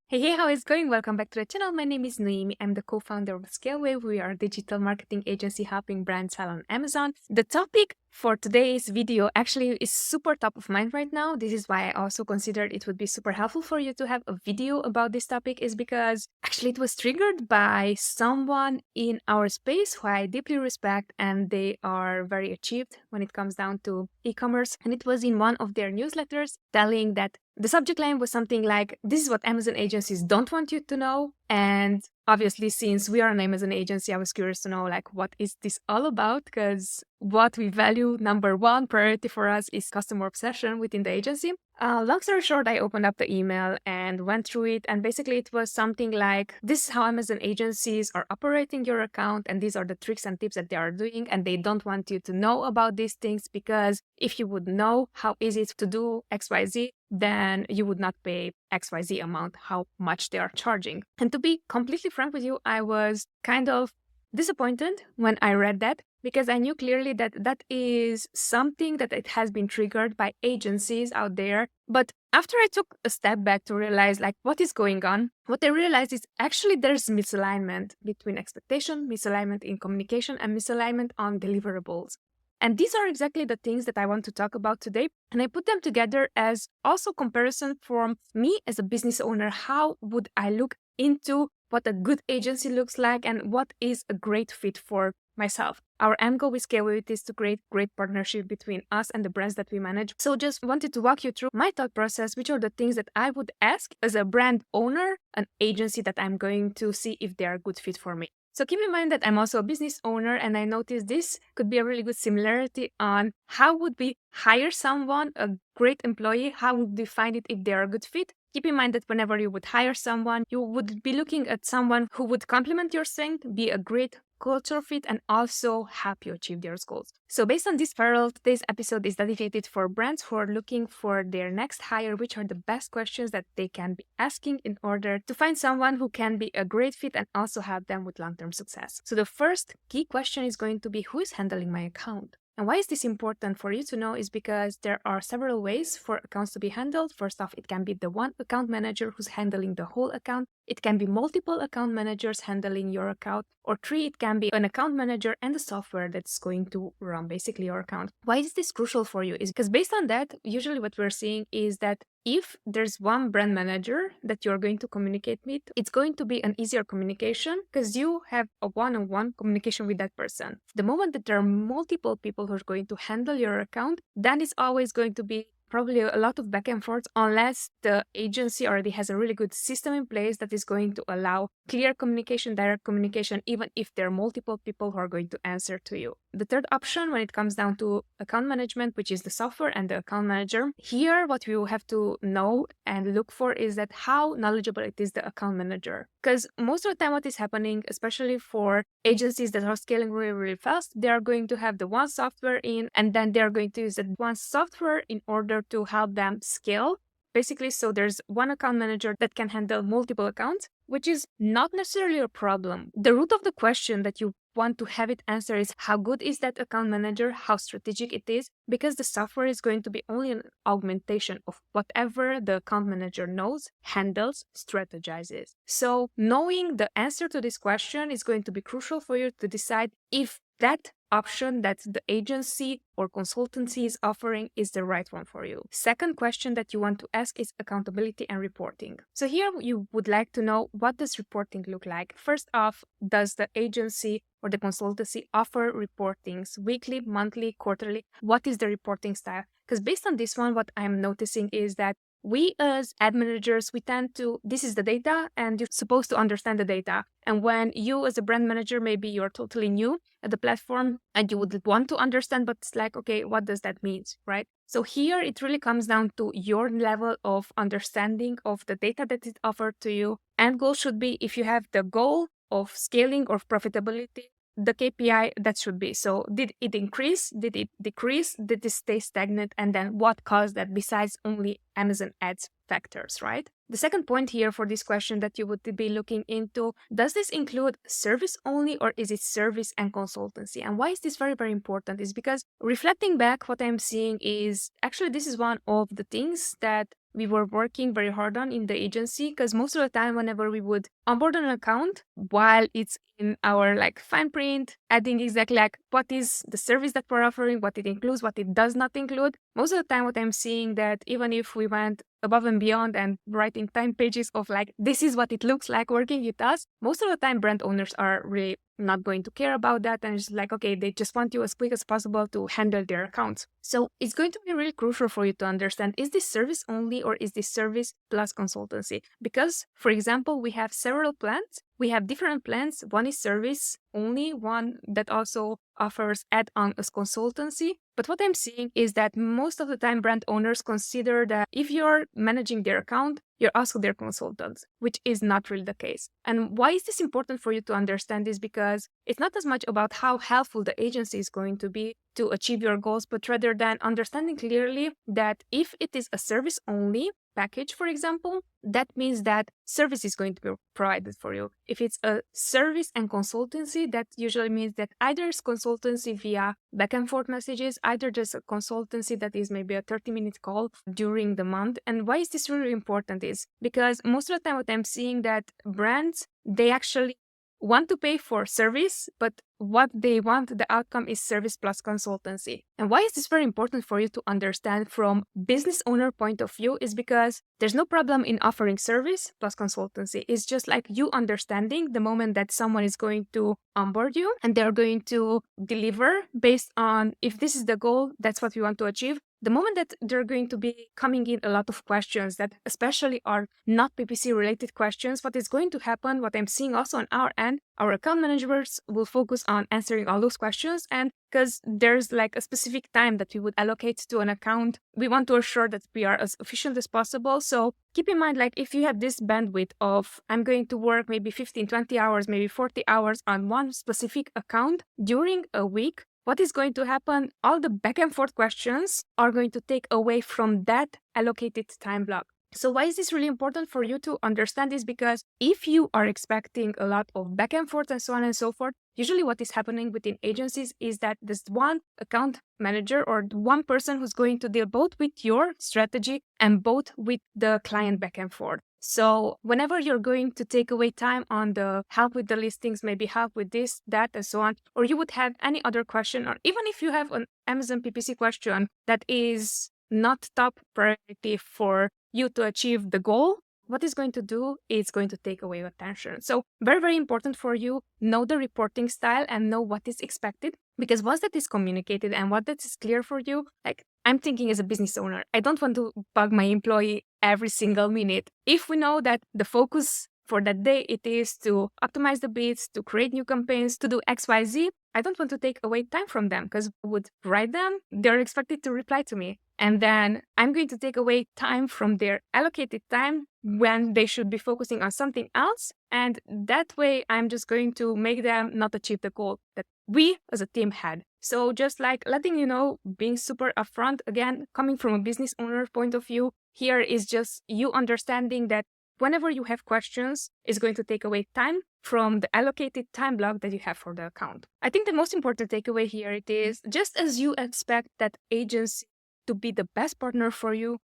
Hey, how is it going? Welcome back to the channel. My name is Noemi. I'm the co-founder of Scaleway. We are a digital marketing agency helping brands sell on Amazon. The topic for today's video actually is super top of mind right now. This is why I also considered it would be super helpful for you to have a video about this topic, is because actually it was triggered by someone in our space who I deeply respect, and they are very achieved when it comes down to e-commerce. And it was in one of their newsletters telling that the subject line was something like, this is what Amazon agencies don't want you to know. And obviously, since we are an Amazon agency, I was curious to know, like, what is this all about? Because what we value, number one priority for us is customer obsession within the agency. Long story short, I opened up the email and went through it. And basically, it was something like, this is how Amazon agencies are operating your account. And these are the tricks and tips that they are doing. And they don't want you to know about these things, because if you would know how easy it's to do XYZ, then you would not pay XYZ amount, how much they are charging. And to be completely frank with you, I was kind of disappointed when I read that, because I knew clearly that that is something that it has been triggered by agencies out there. But after I took a step back to realize, like, what is going on, what I realized is actually there's misalignment between expectation, misalignment in communication, and misalignment on deliverables. And these are exactly the things that I want to talk about today. And I put them together as also comparison from me as a business owner. How would I look into what a good agency looks like and what is a great fit for myself? Our end goal with Scaleway is to create great partnership between us and the brands that we manage. So just wanted to walk you through my thought process, which are the things that I would ask as a brand owner, an agency that I'm going to see if they are a good fit for me. So keep in mind that I'm also a business owner, and I noticed this could be a really good similarity on how would we hire someone, a great employee, how would we find it if they are a good fit. Keep in mind that whenever you would hire someone, you would be looking at someone who would complement your strength, be a great culture fit, and also help you achieve their goals. So based on this parallel, today's episode is dedicated for brands who are looking for their next hire, which are the best questions that they can be asking in order to find someone who can be a great fit and also help them with long-term success. So the first key question is going to be, who is handling my account? And why is this important for you to know is because there are several ways for accounts to be handled. First off, it can be the one account manager who's handling the whole account. It can be multiple account managers handling your account. Or 3, it can be an account manager and the software that's going to run basically your account. Why is this crucial for you? Is because based on that, usually what we're seeing is that if there's one brand manager that you're going to communicate with, it's going to be an easier communication because you have a one-on-one communication with that person. The moment that there are multiple people who are going to handle your account, then it's always going to be probably a lot of back and forth unless the agency already has a really good system in place that is going to allow clear communication, direct communication, even if there are multiple people who are going to answer to you. The third option when it comes down to account management, which is the software and the account manager, here what we will have to know and look for is that how knowledgeable it is the account manager. Because most of the time what is happening, especially for agencies that are scaling really, really fast, they are going to have the one software in, and then they're going to use that one software in order to help them scale. Basically, so there's one account manager that can handle multiple accounts, which is not necessarily a problem. The root of the question that you want to have it answer is, how good is that account manager, how strategic it is, because the software is going to be only an augmentation of whatever the account manager knows, handles, strategizes. So knowing the answer to this question is going to be crucial for you to decide if that option that the agency or consultancy is offering is the right one for you. Second question that you want to ask is accountability and reporting. So here you would like to know, what does reporting look like? First off, does the agency or the consultancy offer reportings weekly, monthly, quarterly? What is the reporting style? Because based on this one, what I'm noticing is that we as ad managers, we tend to, this is the data and you're supposed to understand the data. And when you as a brand manager, maybe you're totally new at the platform and you would want to understand, but it's like, okay, what does that mean, right? So here it really comes down to your level of understanding of the data that is offered to you. End goal should be, if you have the goal of scaling or profitability, the KPI that should be. So did it increase? Did it decrease? Did it stay stagnant? And then what caused that besides only Amazon ads factors, right? The second point here for this question that you would be looking into, does this include service only or is it service and consultancy? And why is this very, very important is because reflecting back, what I'm seeing is actually this is one of the things that we were working very hard on in the agency, because most of the time whenever we would onboard an account, while it's in our like fine print, adding exactly like what is the service that we're offering, what it includes, what it does not include, most of the time what I'm seeing that even if we went above and beyond and writing 10 pages of like, this is what it looks like working with us, most of the time brand owners are really not going to care about that, and it's like, okay, they just want you as quick as possible to handle their accounts. So it's going to be really crucial for you to understand, is this service only or is this service plus consultancy? Because, for example, we have several plans. We have different plans. One is service only, one that also offers add-on as consultancy. But what I'm seeing is that most of the time brand owners consider that if you're managing their account, you're also their consultants, which is not really the case. And why is this important for you to understand this? Because it's not as much about how helpful the agency is going to be to achieve your goals, but rather than understanding clearly that if it is a service only package, for example, that means that service is going to be provided for you. If it's a service and consultancy, that usually means that either it's consultancy via back and forth messages, either just a consultancy that is maybe a 30-minute call during the month. And why is this really important is because most of the time what I'm seeing that brands, they actually want to pay for service, but what they want, the outcome is service plus consultancy. And why is this very important for you to understand from business owner point of view is because there's no problem in offering service plus consultancy. It's just like you understanding the moment that someone is going to onboard you and they're going to deliver based on if this is the goal, that's what we want to achieve. The moment that there are going to be coming in a lot of questions that especially are not PPC related questions, what is going to happen, what I'm seeing also on our end, our account managers will focus on answering all those questions. And because there's like a specific time that we would allocate to an account, we want to assure that we are as efficient as possible. So keep in mind, like if you have this bandwidth of I'm going to work maybe 15, 20 hours, maybe 40 hours on one specific account during a week, what is going to happen? All the back and forth questions are going to take away from that allocated time block. So why is this really important for you to understand this? Because if you are expecting a lot of back and forth and so on and so forth, usually what is happening within agencies is that there's one account manager or one person who's going to deal both with your strategy and both with the client back and forth. So whenever you're going to take away time on the help with the listings, maybe help with this, that, and so on, or you would have any other question, or even if you have an Amazon PPC question that is not top priority for you to achieve the goal, what it's going to do is going to take away your attention. So very, very important for you, know the reporting style and know what is expected. Because once that is communicated and what that is clear for you, like I'm thinking as a business owner, I don't want to bug my employee every single minute. If we know that the focus for that day, it is to optimize the bids, to create new campaigns, to do XYZ, I don't want to take away time from them because I would write them, they're expected to reply to me. And then I'm going to take away time from their allocated time when they should be focusing on something else. And that way, I'm just going to make them not achieve the goal that we as a team had. So just like letting you know, being super upfront, again, coming from a business owner point of view, here is just you understanding that whenever you have questions, it's going to take away time from the allocated time block that you have for the account. I think the most important takeaway here it is just as you expect that agency to be the best partner for you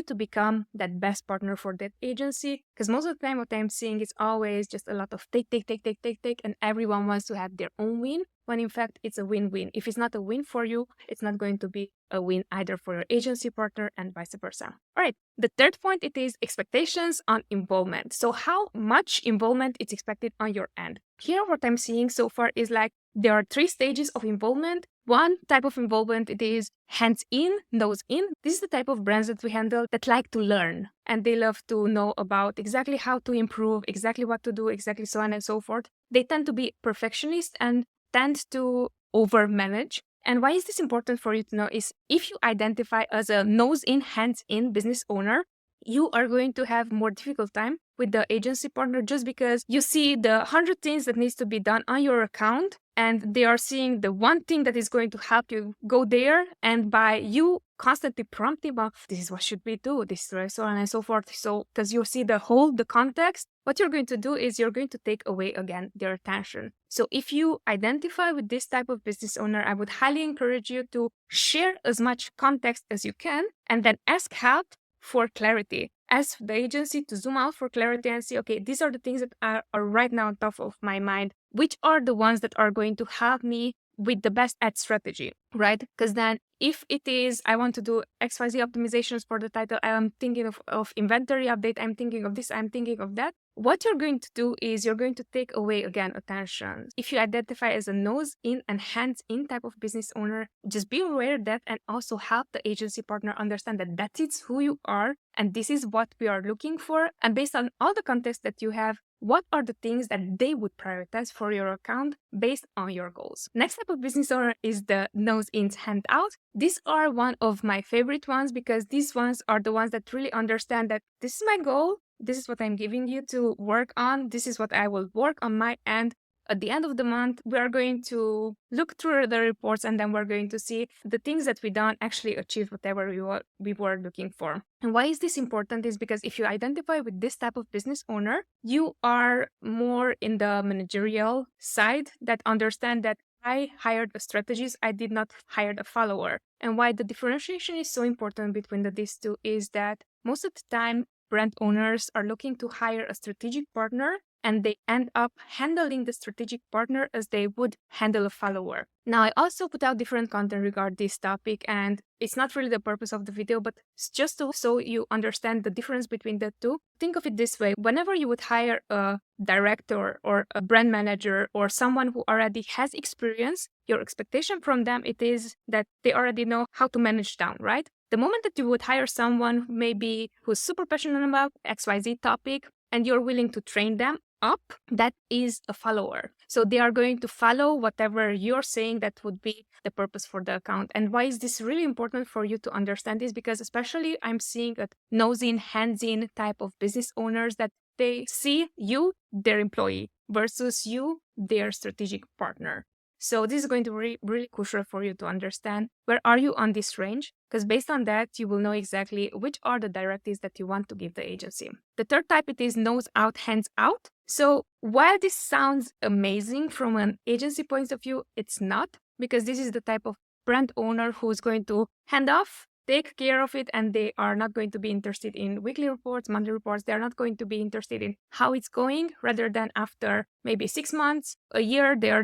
to become that best partner for that agency. Because most of the time what I'm seeing is always just a lot of take, and everyone wants to have their own win, when in fact it's a win-win. If it's not a win for you, it's not going to be a win either for your agency partner and vice versa. All right, the third point, it is expectations on involvement. So how much involvement is expected on your end? Here what I'm seeing so far is like there are 3 stages of involvement. One type of involvement, it is hands-in, nose-in. This is the type of brands that we handle that like to learn and they love to know about exactly how to improve, exactly what to do, exactly so on and so forth. They tend to be perfectionists and tend to over-manage. And why is this important for you to know is if you identify as a nose-in, hands-in business owner, you are going to have more difficult time with the agency partner just because you see the 100 things that needs to be done on your account and they are seeing the one thing that is going to help you go there. And by you constantly prompting about this is what should we do, this is so on and so forth. So because you see the context, what you're going to do is you're going to take away again their attention. So if you identify with this type of business owner, I would highly encourage you to share as much context as you can and then ask help for clarity. Ask the agency to zoom out for clarity and see, okay, these are the things that are right now on top of my mind. Which are the ones that are going to help me with the best ad strategy, right? Because then if it is, I want to do XYZ optimizations for the title, I'm thinking of inventory update, I'm thinking of this, I'm thinking of that. What you're going to do is you're going to take away, again, attention. If you identify as a nose in and hands in type of business owner, just be aware of that and also help the agency partner understand that that is who you are and this is what we are looking for. And based on all the context that you have, what are the things that they would prioritize for your account based on your goals? Next type of business owner is the nose in, hand out. These are one of my favorite ones because these ones are the ones that really understand that this is my goal. This is what I'm giving you to work on. This is what I will work on my end. At the end of the month, we are going to look through the reports and then we're going to see the things that we done actually achieved whatever we were looking for. And why is this important is because if you identify with this type of business owner, you are more in the managerial side that understand that I hired the strategist, I did not hire the follower. And why the differentiation is so important between these two is that most of the time, brand owners are looking to hire a strategic partner and they end up handling the strategic partner as they would handle a follower. Now, I also put out different content regarding this topic, and it's not really the purpose of the video, but it's just so you understand the difference between the two. Think of it this way. Whenever you would hire a director or a brand manager or someone who already has experience, your expectation from them, it is that they already know how to manage down, right? The moment that you would hire someone maybe who's super passionate about XYZ topic and you're willing to train them up, that is a follower. So they are going to follow whatever you're saying that would be the purpose for the account. And why is this really important for you to understand this? Because especially I'm seeing a nose-in, hands-in type of business owners that they see you, their employee, versus you, their strategic partner. So this is going to be really crucial for you to understand where are you on this range, because based on that, you will know exactly which are the directives that you want to give the agency. The third type, it is nose out, hands out. So while this sounds amazing from an agency point of view, it's not, because this is the type of brand owner who's going to hand off, take care of it, and they are not going to be interested in weekly reports, monthly reports. They're not going to be interested in how it's going, rather than after maybe 6 months, a year, they are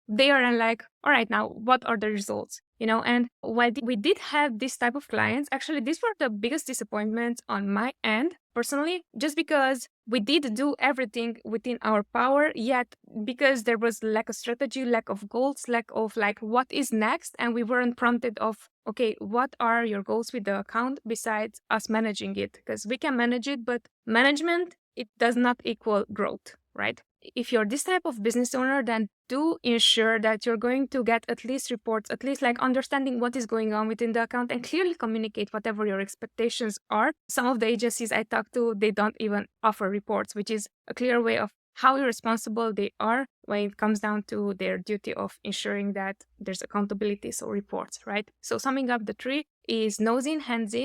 there and like, all right, now what are the results? And while we did have this type of clients, actually, these were the biggest disappointments on my end, personally, just because we did do everything within our power, yet because there was lack of strategy, lack of goals, lack of like, what is next? And we weren't prompted of, okay, what are your goals with the account besides us managing it? Because we can manage it, but management, it does not equal growth, right? If you're this type of business owner, then do ensure that you're going to get at least reports, at least like understanding what is going on within the account and clearly communicate whatever your expectations are. Some of the agencies I talk to, they don't even offer reports, which is a clear way of how irresponsible they are when it comes down to their duty of ensuring that there's accountability, so reports, right? So summing up the three is nose in, hands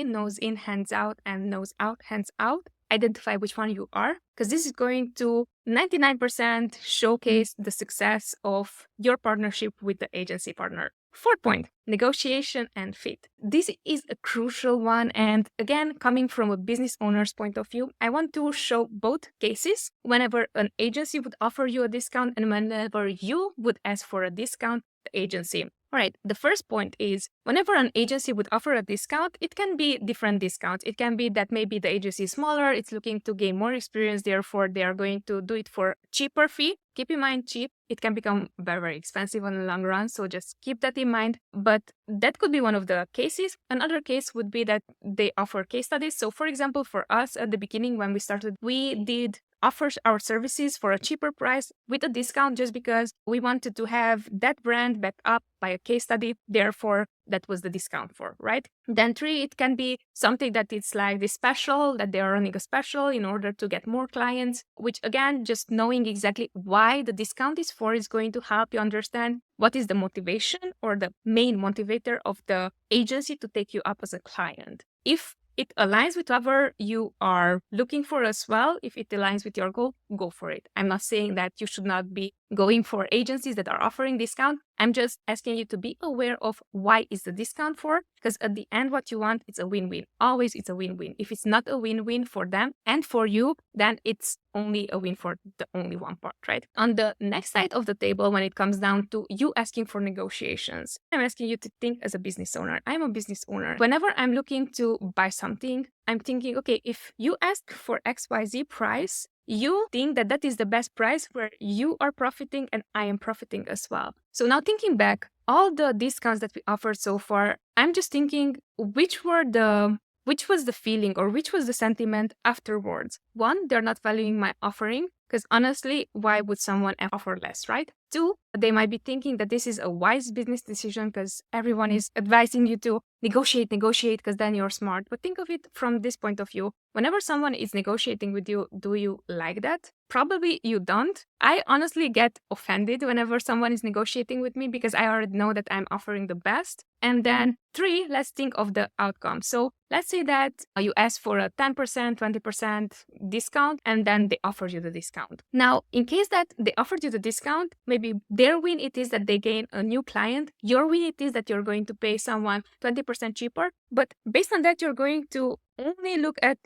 out, and nose out, hands out. Identify which one you are, because this is going to 99% showcase the success of your partnership with the agency partner. Fourth point, negotiation and fit. This is a crucial one. And again, coming from a business owner's point of view, I want to show both cases whenever an agency would offer you a discount and whenever you would ask for a discount, the agency. All right, the first point is whenever an agency would offer a discount, it can be different discounts. It can be that maybe the agency is smaller, it's looking to gain more experience, therefore they are going to do it for a cheaper fee. Keep in mind, cheap, it can become very, very expensive in the long run, so just keep that in mind. But that could be one of the cases. Another case would be that they offer case studies. So for example, for us at the beginning when we started, we did offer our services for a cheaper price with a discount just because we wanted to have that brand backed up by a case study. Therefore, that was the discount for, right? Then three, it can be something that it's like this special, that they are running a special in order to get more clients, which again, just knowing exactly why the discount is for is going to help you understand what is the motivation or the main motivator of the agency to take you up as a client. If it aligns with whatever you are looking for as well, if it aligns with your goal, go for it. I'm not saying that you should not be going for agencies that are offering discount. I'm just asking you to be aware of why is the discount for, because at the end, what you want, it's a win-win. Always it's a win-win. If it's not a win-win for them and for you, then it's only a win for the only one part, right? On the next side of the table, when it comes down to you asking for negotiations, I'm asking you to think as a business owner. I'm a business owner. Whenever I'm looking to buy something, I'm thinking, okay, if you ask for XYZ price, you think that that is the best price where you are profiting and I am profiting as well. So now thinking back, all the discounts that we offered so far, I'm just thinking which was the feeling or which was the sentiment afterwards. One, they're not valuing my offering, because honestly, why would someone offer less, right? Two, they might be thinking that this is a wise business decision because everyone is advising you to negotiate, because then you're smart. But think of it from this point of view. Whenever someone is negotiating with you, do you like that? Probably you don't. I honestly get offended whenever someone is negotiating with me because I already know that I'm offering the best. And then three, let's think of the outcome. So let's say that you ask for a 10%, 20% discount, and then they offer you the discount. Now, in case that they offered you the discount, maybe their win it is that they gain a new client. Your win it is that you're going to pay someone 20% cheaper. But based on that, you're going to only look at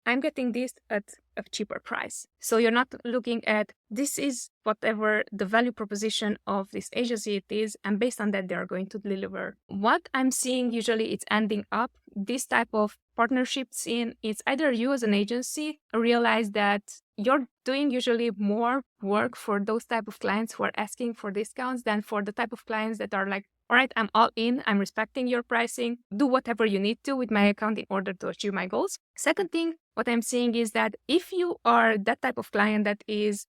I'm getting this at a cheaper price. So you're not looking at this is whatever the value proposition of this agency it is, and based on that, they are going to deliver. What I'm seeing usually it's ending up this type of partnerships in, it's either you as an agency realize that you're doing usually more work for those type of clients who are asking for discounts than for the type of clients that are like, all right, I'm all in, I'm respecting your pricing, do whatever you need to with my account in order to achieve my goals. Second thing, what I'm seeing is that if you are that type of client that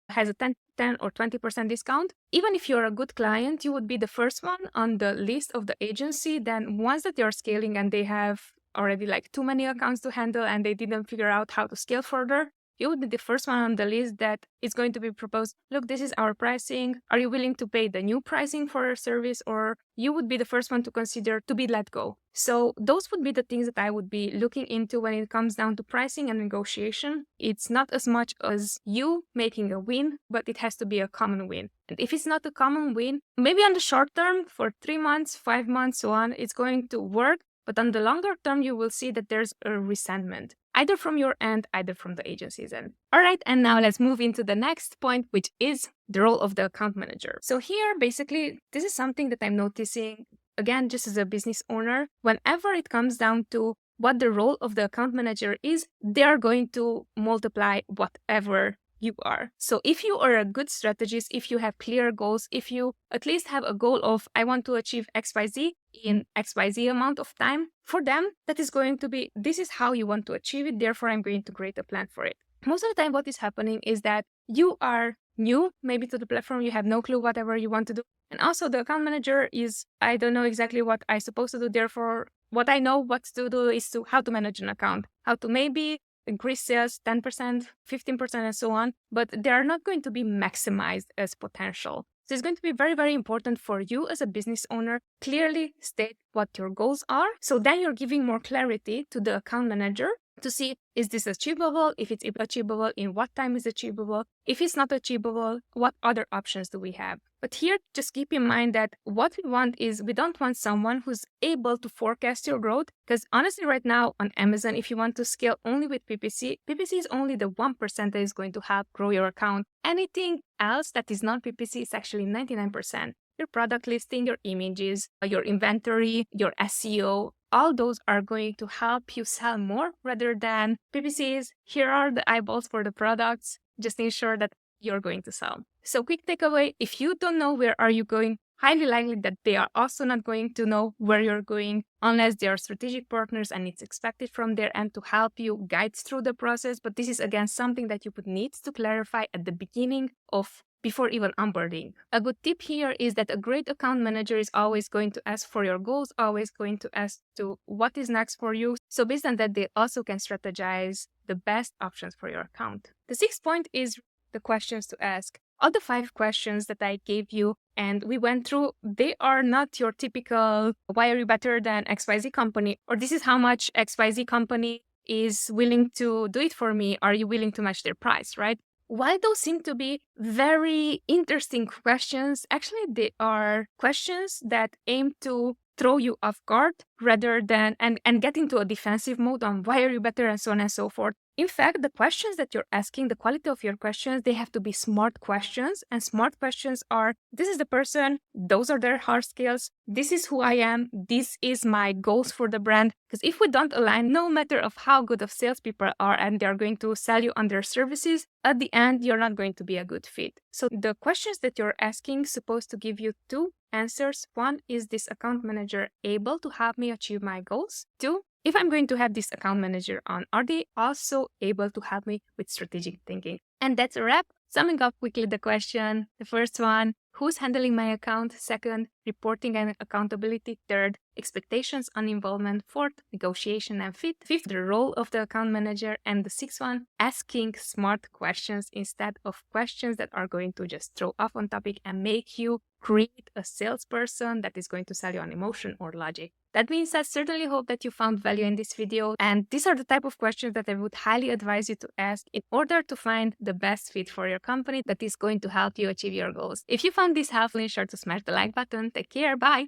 has a 10 or 20% discount, even if you're a good client, you would be the first one on the list of the agency. Then once that you're scaling and they have already like too many accounts to handle and they didn't figure out how to scale further, you would be the first one on the list that is going to be proposed, look, this is our pricing. Are you willing to pay the new pricing for our service? Or you would be the first one to consider to be let go. So those would be the things that I would be looking into when it comes down to pricing and negotiation. It's not as much as you making a win, but it has to be a common win. And if it's not a common win, maybe on the short term, for 3 months, 5 months, so on, it's going to work. But on the longer term, you will see that there's a resentment, either from your end, either from the agency's end. All right, and now let's move into the next point, which is the role of the account manager. So here, basically, this is something that I'm noticing, again, just as a business owner. Whenever it comes down to what the role of the account manager is, they are going to multiply whatever you are. So if you are a good strategist, if you have clear goals, if you at least have a goal of, I want to achieve XYZ in XYZ amount of time, for them, that is going to be, this is how you want to achieve it, therefore I'm going to create a plan for it. Most of the time, what is happening is that you are new, maybe to the platform, you have no clue whatever you want to do. And also the account manager is, I don't know exactly what I'm supposed to do, therefore what I know what to do is how to manage an account, how to maybe increase sales 10%, 15%, and so on, but they are not going to be maximized as potential. So it's going to be very, very important for you as a business owner, clearly state what your goals are. So then you're giving more clarity to the account manager to see, is this achievable? If it's achievable, in what time is achievable? If it's not achievable, what other options do we have? But here, just keep in mind that what we want is, we don't want someone who's able to forecast your growth. Because honestly, right now on Amazon, if you want to scale only with PPC, PPC is only the 1% that is going to help grow your account. Anything else that is not PPC is actually 99%. Your product listing, your images, your inventory, your SEO, all those are going to help you sell more rather than PPCs. Here are the eyeballs for the products. Just ensure that you're going to sell. So quick takeaway, if you don't know where are you going, highly likely that they are also not going to know where you're going unless they are strategic partners and it's expected from their end to help you guide through the process. But this is again something that you would need to clarify at the beginning of before even onboarding. A good tip here is that a great account manager is always going to ask for your goals, always going to ask to what is next for you. So based on that, they also can strategize the best options for your account. The sixth point is the questions to ask. All the 5 questions that I gave you and we went through, they are not your typical, why are you better than XYZ company? Or this is how much XYZ company is willing to do it for me. Are you willing to match their price, right? while those seem to be very interesting questions, actually they are questions that aim to throw you off guard rather than and get into a defensive mode on why are you better and so on and so forth. In fact, the questions that you're asking, the quality of your questions, they have to be smart questions. And smart questions are, this is the person, those are their hard skills, this is who I am, this is my goals for the brand. Because if we don't align, no matter of how good of salespeople are and they're going to sell you on their services, at the end, you're not going to be a good fit. So the questions that you're asking supposed to give you two answers. One, is this account manager able to help me achieve my goals? Two, if I'm going to have this account manager on, are they also able to help me with strategic thinking? And that's a wrap. Summing up quickly the question. The first one, who's handling my account? Second, reporting and accountability. Third, expectations on involvement. Fourth, negotiation and fit. Fifth, the role of the account manager. And the sixth one, asking smart questions instead of questions that are going to just throw off on topic and make you create a salesperson that is going to sell you on emotion or logic. That means I certainly hope that you found value in this video, and these are the type of questions that I would highly advise you to ask in order to find the best fit for your company that is going to help you achieve your goals. If you found this helpful, ensure to smash the like button. Take care, bye!